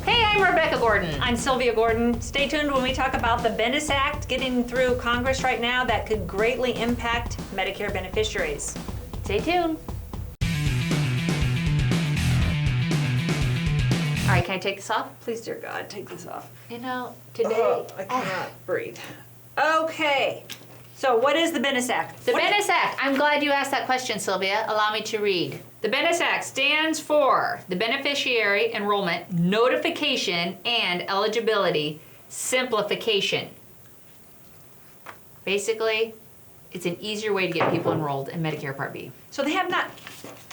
Hey, I'm Rebecca Gordon. I'm Sylvia Gordon. Stay tuned when we talk about the Bennis Act getting through Congress right now that could greatly impact Medicare beneficiaries. Stay tuned. All right, can I take this off? Please, dear God, take this off. You know, today... I cannot breathe. Okay, so what is the Bennis Act? The Bennis Act. I'm glad you asked that question, Sylvia. Allow me to read. The Bennis Act stands for the Beneficiary Enrollment Notification and Eligibility Simplification. Basically, it's an easier way to get people enrolled in Medicare Part B. So they have not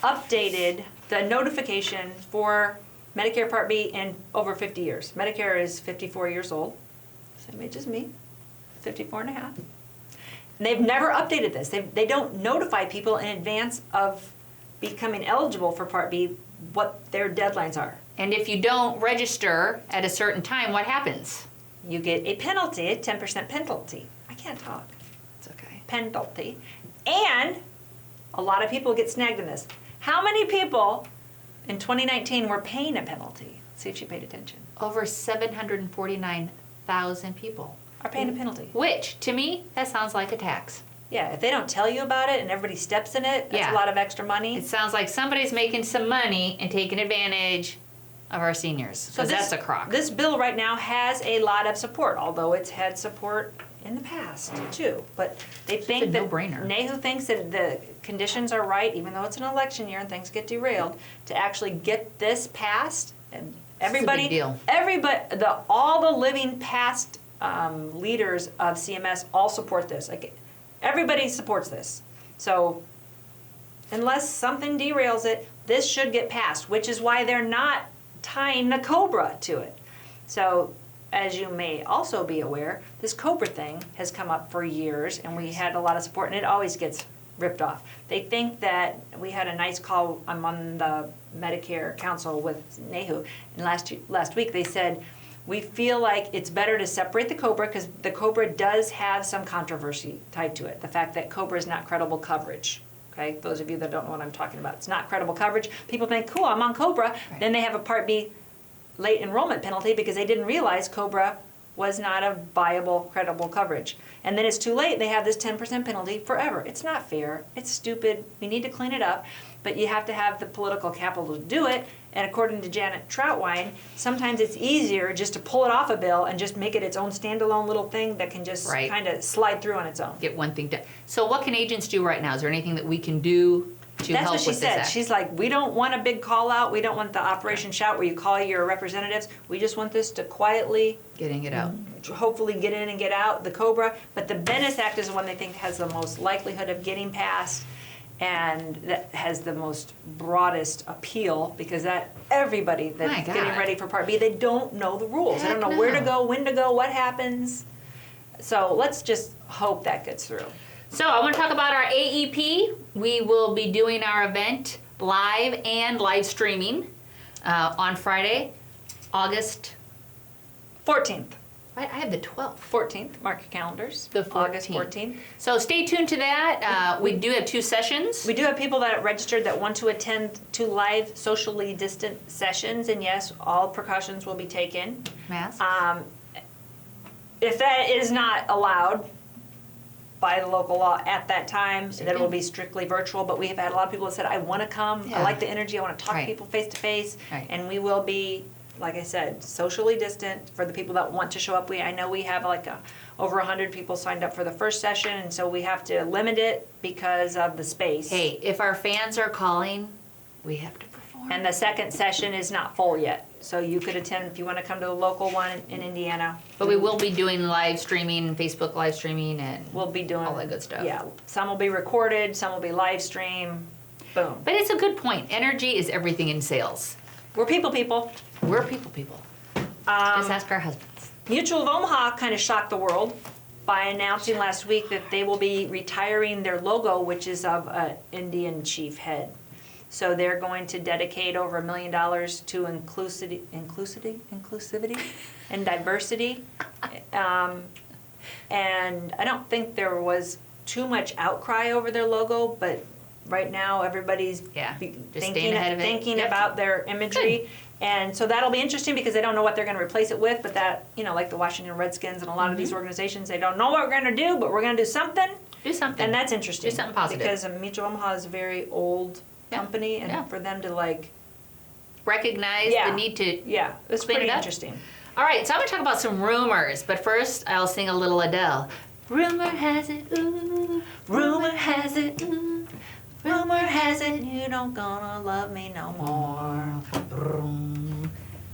updated the notification for Medicare Part B in over 50 years. Medicare is 54 years old, same age as me, 54 and a half. And they've never updated this. They don't notify people in advance of becoming eligible for Part B what their deadlines are. And if you don't register at a certain time, what happens? You get a penalty, a 10% penalty. I can't talk. It's okay. Penalty. And a lot of people get snagged in this. How many people in 2019 were paying a penalty? See if she paid attention. Over 749,000 people Are paying a penalty. Which, to me, that sounds like a tax. Yeah, if they don't tell you about it and everybody steps in it, that's Yeah. a lot of extra money. It sounds like somebody's making some money and taking advantage of our seniors. Because that's a crock. This bill right now has a lot of support, although it's had support in the past too. But they think that no-brainer. NAHU thinks that the conditions are right, even though it's an election year and things get derailed, to actually get this passed. And everybody, big deal. all the living past leaders of CMS all support this. Like, everybody supports this. So unless something derails it, this should get passed, which is why they're not tying the COBRA to it. So as you may also be aware, this COBRA thing has come up for years, and we had a lot of support, and it always gets ripped off. They think that we had a nice call. I'm on the Medicare Council with NAHU, and last week they said, we feel like it's better to separate the COBRA because the COBRA does have some controversy tied to it. The fact that COBRA is not credible coverage. Okay, those of you that don't know what I'm talking about, it's not credible coverage. People think, cool, I'm on COBRA. Right. Then they have a Part B late enrollment penalty because they didn't realize COBRA was not a viable, credible coverage. And then it's too late, they have this 10% penalty forever. It's not fair, it's stupid, we need to clean it up, but you have to have the political capital to do it. And according to Janet Troutwine, sometimes it's easier just to pull it off a bill and just make it its own standalone little thing that can just kind of slide through on its own. Get one thing done. So what can agents do right now? Is there anything that we can do to help with this act? That's what she said. She's like, we don't want a big call out. We don't want the Operation Shout where you call your representatives. We just want this to quietly, Getting it out. hopefully get in and get out, the COBRA. But the Bennis Act is the one they think has the most likelihood of getting passed, and that has the most broadest appeal because that everybody that's getting ready for Part B, they don't know the rules. They don't know where to go, when to go, what happens. So let's just hope that gets through. So I want to talk about our AEP. We will be doing our event live and live streaming on Friday, August 14th. I have the 12th. 14th, mark your calendars. The 14th. August 14th. So stay tuned to that. We do have 2 sessions. We do have people that are registered that want to attend 2 live socially distant sessions, and yes, all precautions will be taken. Masks. If that is not allowed by the local law at that time, then it will be strictly virtual, but we have had a lot of people that said, I want to come, I like the energy, I want to talk to people face to face, and we will be, like I said, socially distant for the people that want to show up. I know we have like over 100 people signed up for the first session, and so we have to limit it because of the space. Hey, if our fans are calling, we have to perform. And the second session is not full yet, so you could attend if you want to come to the local one in Indiana. But we will be doing live streaming, Facebook live streaming, and we'll be doing all that good stuff. Yeah, some will be recorded, some will be live stream. Boom. But it's a good point. Energy is everything in sales. We're people. We're people. Just ask our husbands. Mutual of Omaha kind of shocked the world by announcing last week that they will be retiring their logo, which is of an Indian chief head. So they're going to dedicate over $1 million to inclusivity and diversity. And I don't think there was too much outcry over their logo, but right now everybody's thinking about their imagery. And so that'll be interesting because they don't know what they're going to replace it with, but that, like the Washington Redskins and a lot of these organizations, they don't know what we're going to do, but we're going to do something. Do something. And that's interesting. Do something positive. Because Mutual Omaha is a very old company, and for them to recognize the need to it's clean pretty it up. interesting. All right, so I'm going to talk about some rumors, but first I'll sing a little Adele. Rumor has it, ooh, rumor has it, ooh, rumor has it, you don't gonna love me no more.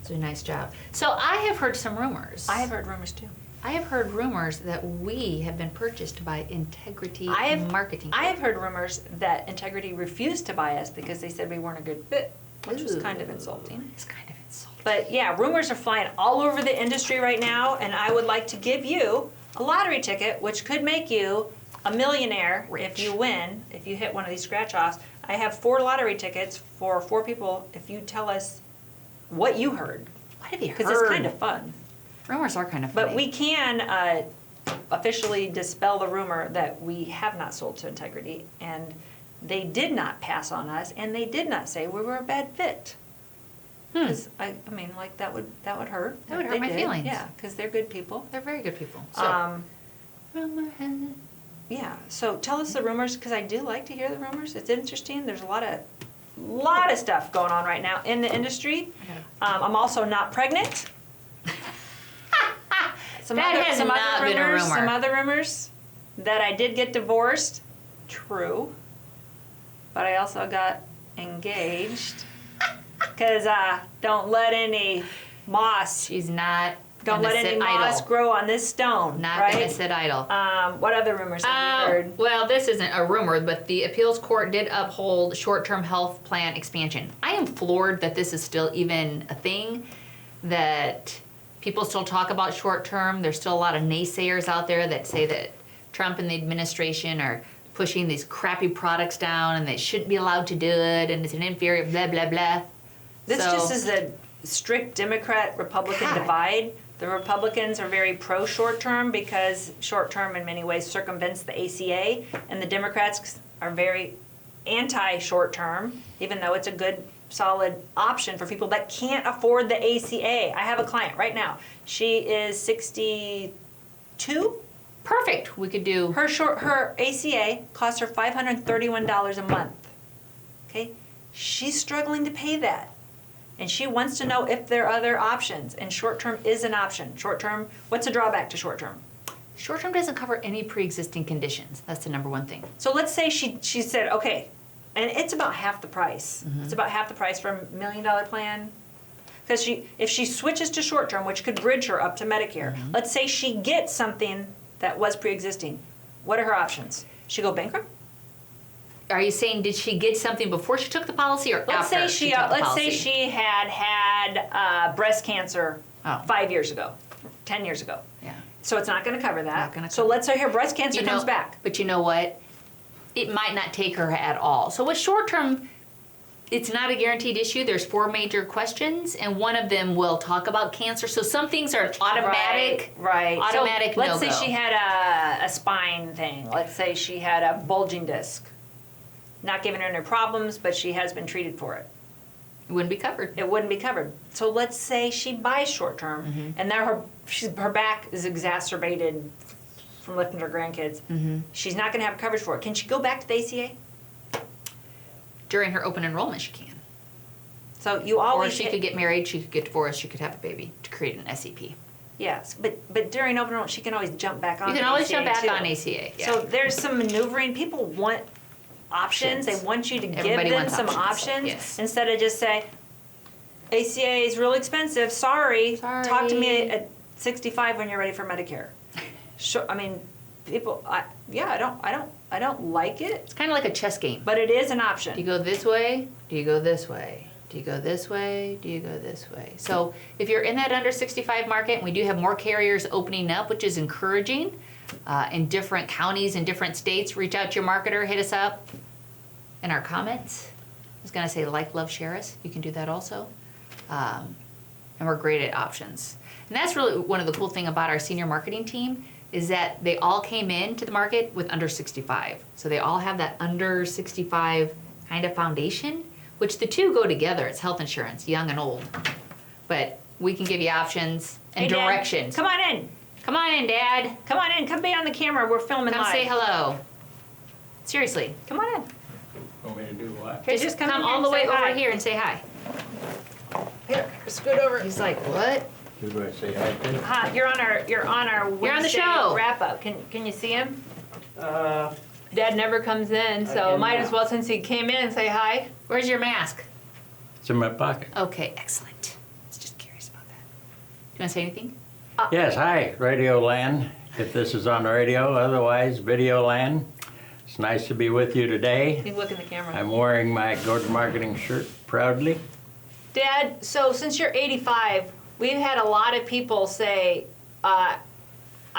It's a nice job. So I have heard some rumors. I have heard rumors too. I have heard rumors that we have been purchased by Integrity Marketing. I have heard rumors that Integrity refused to buy us because they said we weren't a good fit, which was kind of insulting. It's kind of insulting. But yeah, rumors are flying all over the industry right now, and I would like to give you a lottery ticket, which could make you a millionaire if you win, if you hit one of these scratch-offs. I have 4 lottery tickets for 4 people if you tell us what you heard. What have you heard? Because it's kind of fun. Rumors are kind of funny. But we can officially dispel the rumor that we have not sold to Integrity, and they did not pass on us, and they did not say we were a bad fit. Because that would hurt. That would if hurt they my did. feelings. Yeah, because they're good people. They're very good people. So, rumor has it. Yeah. So tell us the rumors, because I do like to hear the rumors. It's interesting. There's a lot of stuff going on right now in the industry. I'm also not pregnant. Some other rumors that I did get divorced. True. But I also got engaged. Because don't let any moss. She's not. Don't let any moss grow on this stone. Not going to sit idle. What other rumors have you heard? Well, this isn't a rumor, but the appeals court did uphold short-term health plan expansion. I am floored that this is still even a thing, that people still talk about short-term. There's still a lot of naysayers out there that say that Trump and the administration are pushing these crappy products down and they shouldn't be allowed to do it, and it's an inferior blah, blah, blah. This just is a strict Democrat-Republican divide. The Republicans are very pro-short-term because short-term in many ways circumvents the ACA, and the Democrats are very anti-short-term, even though it's a good, solid option for people that can't afford the ACA. I have a client right now. She is 62. Perfect. We could do... Her ACA costs her $531 a month. Okay? She's struggling to pay that. And she wants to know if there are other options. And short-term is an option. Short-term, what's a drawback to short-term? Short-term doesn't cover any pre-existing conditions. That's the number one thing. So let's say she said, okay, and it's about half the price. Mm-hmm. It's about half the price for a $1 million plan. Because if she switches to short-term, which could bridge her up to Medicare, let's say she gets something that was pre-existing. What are her options? She go bankrupt? Are you saying did she get something before she took the policy or let's after say she took the let's policy? say she had breast cancer 5 years ago, 10 years ago. Yeah. So it's not going to cover that. Not gonna so cover. let's say her breast cancer comes back. But you know what? It might not take her at all. So with short term, it's not a guaranteed issue. There's 4 major questions, and one of them will talk about cancer. So some things are automatic. Right. Automatic so let's no-go. say she had a spine thing. Let's say she had a bulging disc. Not giving her any problems, but she has been treated for it. It wouldn't be covered. It wouldn't be covered. So let's say she buys short term, and now her back is exacerbated from lifting her grandkids. She's not going to have coverage for it. Can she go back to the ACA? During her open enrollment, she can. So you always. Or she could get married, she could get divorced, she could have a baby to create an SEP. Yes, but during open enrollment, she can always jump back on. You can always jump back too. On ACA. Yeah. So there's some maneuvering. People want options. They want you to Everybody give them wants some options yes. instead of just say, ACA is real expensive. Sorry. Talk to me at 65 when you're ready for Medicare. Sure. I mean, people. I don't like it. It's kind of like a chess game. But it is an option. Do you go this way? Do you go this way? Do you go this way? Do you go this way? So if you're in that under 65 market, and we do have more carriers opening up, which is encouraging, in different counties and different states, reach out to your marketer, hit us up in our comments. I was going to say like, love, share us. You can do that also. And we're great at options. And that's really one of the cool thing about our senior marketing team is that they all came into the market with under 65. So they all have that under 65 kind of foundation, which the two go together. It's health insurance, young and old. But we can give you options and Hey, Dad, directions. come on in. Come on in, Dad. Come on in. Come be on the camera. We're filming Come live. say hello. Seriously. Come on in. Want me to do what? Here, Just come come in all and the way say over hi. here and say hi. Here, scoot over. He's like, what? Who do I say hi to? Hi, you're on our You're on the Wednesday show. wrap up. Can you see him? Dad never comes in, so can might now. as well since he came in say hi. Where's your mask? It's in my pocket. Okay, excellent. I was just curious about that. Do you want to say anything? Yes, hi, Radio Land. If this is on the radio, otherwise, Video Land. It's nice to be with you today. You look in the camera. I'm wearing my Gordon Marketing shirt proudly. Dad, so since you're 85, we've had a lot of people say, I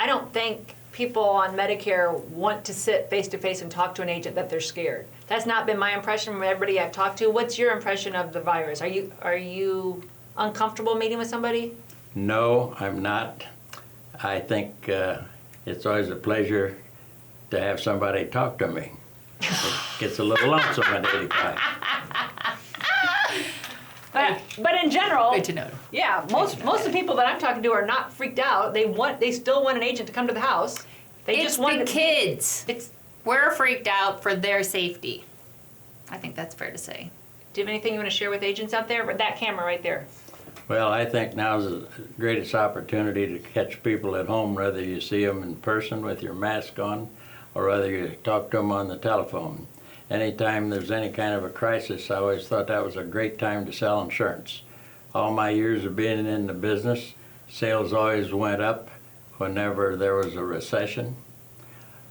don't think people on Medicare want to sit face to face and talk to an agent, that they're scared. That's not been my impression from everybody I've talked to. What's your impression of the virus? Are you uncomfortable meeting with somebody? No, I'm not. I think it's always a pleasure to have somebody talk to me. It gets a little lonesome at 85. But in general, Good to know. yeah, most of the people that I'm talking to are not freaked out. They still want an agent to come to the house. They It's just want the kids. It's. We're freaked out for their safety. I think that's fair to say. Do you have anything you want to share with agents out there? But that camera right there. Well, I think now's the greatest opportunity to catch people at home, whether you see them in person with your mask on or whether you talk to them on the telephone. Anytime there's any kind of a crisis, I always thought that was a great time to sell insurance. All my years of being in the business, sales always went up whenever there was a recession.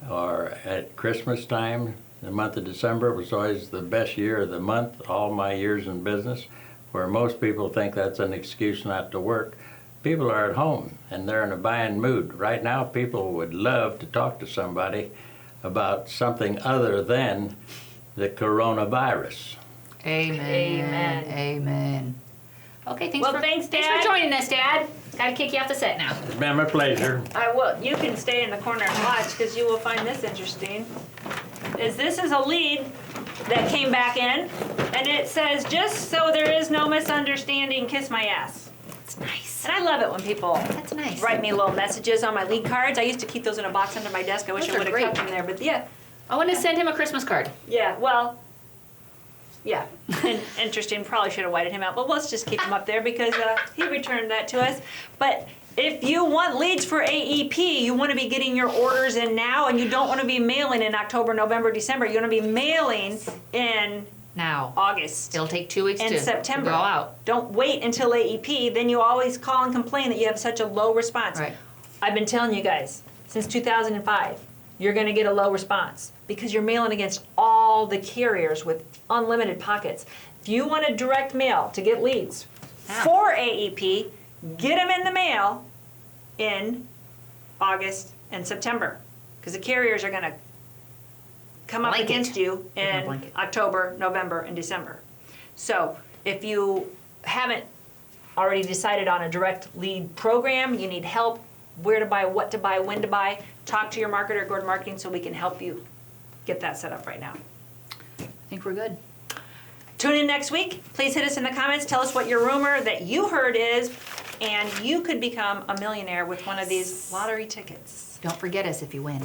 Or at Christmas time, the month of December was always the best year of the month, all my years in business, where most people think that's an excuse not to work. People are at home and they're in a buying mood. Right now, people would love to talk to somebody about something other than the coronavirus. Amen. Amen. Amen. Okay, thanks Well, for thanks, thanks Dad. for joining us, Dad. Got to kick you off the set now. It's been my pleasure. I will. You can stay in the corner and watch because you will find this interesting. This is a lead that came back in, and it says, "Just so there is no misunderstanding, kiss my ass." That's nice. And I love it when people That's nice. write me little messages on my lead cards. I used to keep those in a box under my desk. I wish Those I are would have great. kept them there, but yeah. I want to send him a Christmas card. Yeah, well, yeah, and interesting. Probably should have whited him out, but let's just keep him up there because he returned that to us. But if you want leads for AEP, you want to be getting your orders in now, and you don't want to be mailing in October, November, December. You want to be mailing in Now, August it'll take 2 weeks and to September. go out. Don't wait until AEP. Then you always call and complain that you have such a low response. Right. I've been telling you guys since 2005, you're going to get a low response because you're mailing against all the carriers with unlimited pockets. If you want a direct mail to get leads for AEP, get them in the mail in August and September because the carriers are going to come up Blanket. against you Give 'em a in blanket. October, November, and December. So if you haven't already decided on a direct lead program, you need help, where to buy, what to buy, when to buy, talk to your marketer at Gordon Marketing so we can help you get that set up right now. I think we're good. Tune in next week. Please hit us in the comments. Tell us what your rumor that you heard is, and you could become a millionaire with one of these lottery tickets. Don't forget us if you win.